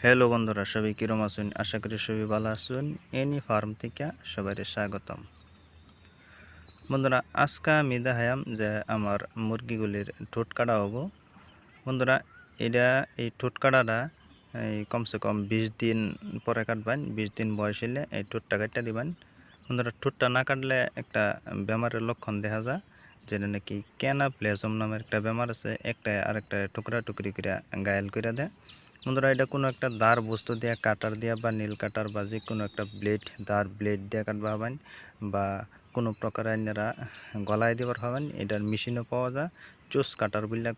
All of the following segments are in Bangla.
হ্যালো বন্ধুরা, সবাই কিরম আছেন? আশা করি সবাই ভালো আছেন। এনি ফার্ম থেকে সবাই স্বাগতম। বন্ধুরা, আজকে আমি দেখাইম যে আমার মুরগিগুলির ঠোঁট কাটা হবো। বন্ধুরা, এই ঠোঁট কাটাটা কমসে কম 20 দিন পরে কাটবেন। 20 দিন বয়স হলে এই ঠোঁটটা কাটতে দিবেন। বন্ধুরা, ঠোঁটটা না কাটলে একটা বেমারের লক্ষণ দেখা যায়, যেটা নাকি ক্যানাপ্লেজম নামের একটা বেমার আছে। একটা আরেকটা টুকরা টুকরি করে গায়েল করে দেয়। বন্ধুরা, এটা কোনো একটা দার বস্তু দিয়ে কাটার দিয়া বা নীল কাটার বা যে কোনো একটা ব্লেড দিয়ে কাটবা হবেন, বা কোনো প্রকার আইনেরা গলায় দেবার হবেন। এটার মেশিনও পাওয়া যায়, চোষ কাটার বললে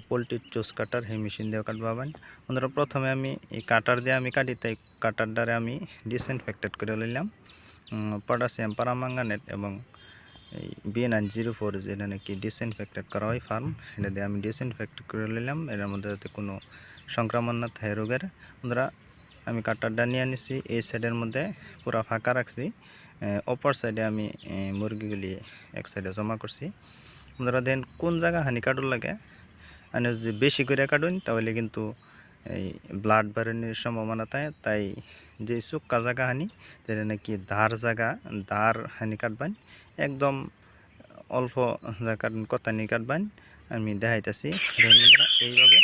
পোলট্রির চোষ কাটার, সেই মেশিন দিয়েও কাটবা হবেন। বন্ধুরা, প্রথমে আমি এই কাটার দিয়ে আমি কাটি, তাই কাটার দ্বারা আমি ডিসইনফেক্টেড করে নিলাম পটাশিয়াম পারাম্যাঙ্গানেট এবং এই B904, যেটা নাকি ডিসইনফেক্টেড করা হয় ফার্ম, এটা দিয়ে আমি ডিসইনফেক্টেড করে নিলাম। এর মধ্যে যাতে কোনো সংক্রমণ না থাকে রোগের। বন্ধুরা, আমি কাটারটা নিয়ে নিছি, এই সাইডের মধ্যে পুরো ফাঁকা রাখছি, অপর সাইডে আমি মুরগিগুলি এক সাইডে জমা করছি। বন্ধুরা, দেন কোন জায়গা হানি কাটুর লাগে, আমি যদি বেশি করে কাটুন তাহলে কিন্তু এই ব্লাড বেরোনোর সম্ভাবনা থাকে। তাই যে চুক্কা জায়গা হানি, যেটা নাকি ধার হানি কাটবেন, একদম অল্প জায়গা কথা নিয়ে কাটবেন। আমি দেখাইতেছি, বন্ধুরা, এইভাবে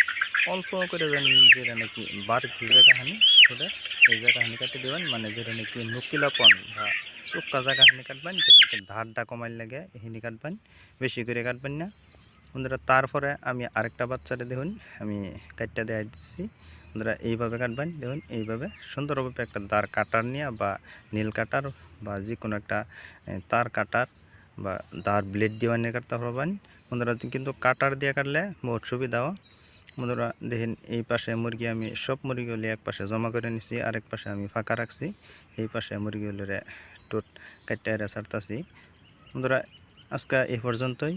অল্প করে জানি যেটা নাকি বাড়তি জায়গা হানি ওটা এই জায়গা হানি কাটতে দেবেন, মানে যেটা নাকি নুকিলাপন বা চুক্কা জায়গা হানি কাটবেন, যেটা নাকি ধারটা কমাই লাগে হিনি কাটবেন, বেশি করে কাটবেন না। বন্ধুরা, তারপরে আমি আরেকটা বাচ্চাটা দেখুন আমি কাটটা দেখাই দিচ্ছি। বন্ধুরা, এইভাবে কাটবেন, দেখুন এইভাবে সুন্দরভাবে একটা দাঁড় কাটার নিয়ে বা নীল কাটার বা যে কোনো একটা তার কাটার বা দাঁড় ব্লেড দিয়ে বানিয়ে কাটতে পারবেন। বন্ধুরা, কিন্তু কাটার দিয়ে কাটলে বহুত সুবিধাও। বন্ধুরা, দেখেন এই পাশে মুরগি আমি সব মুরগিগুলি এক পাশে জমা করে নিছি, আরেক পাশে আমি ফাঁকা রাখছি। এই পাশে মুরগিগুলিরে টোট কাটতে ছাড়তাছি। বন্ধুরা, আজকে এই পর্যন্তই।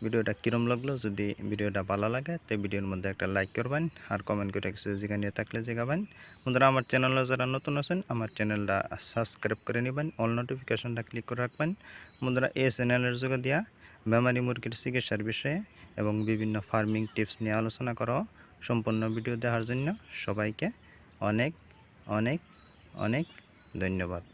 ভিডিওটা কিরম লাগলো, যদি ভিডিওটা ভালো লাগে তো ভিডিওর মধ্যে একটা লাইক করবেন, আর কমেন্ট করে কিছু জিজ্ঞাসা থাকলে জিজ্ঞাবেন। বন্ধুরা, আমার চ্যানেলে যারা নতুন আছেন আমার চ্যানেলটা সাবস্ক্রাইব করে নেবেন, অল নোটিফিকেশনটা ক্লিক করে রাখবেন। বন্ধুরা, এই চ্যানেলের যোগে দিয়া বেমারি মুরগির চিকিৎসার বিষয়ে এবং বিভিন্ন ফার্মিং টিপস নিয়ে আলোচনা করো। সম্পূর্ণ ভিডিও দেখার জন্য সবাইকে অনেক অনেক অনেক ধন্যবাদ।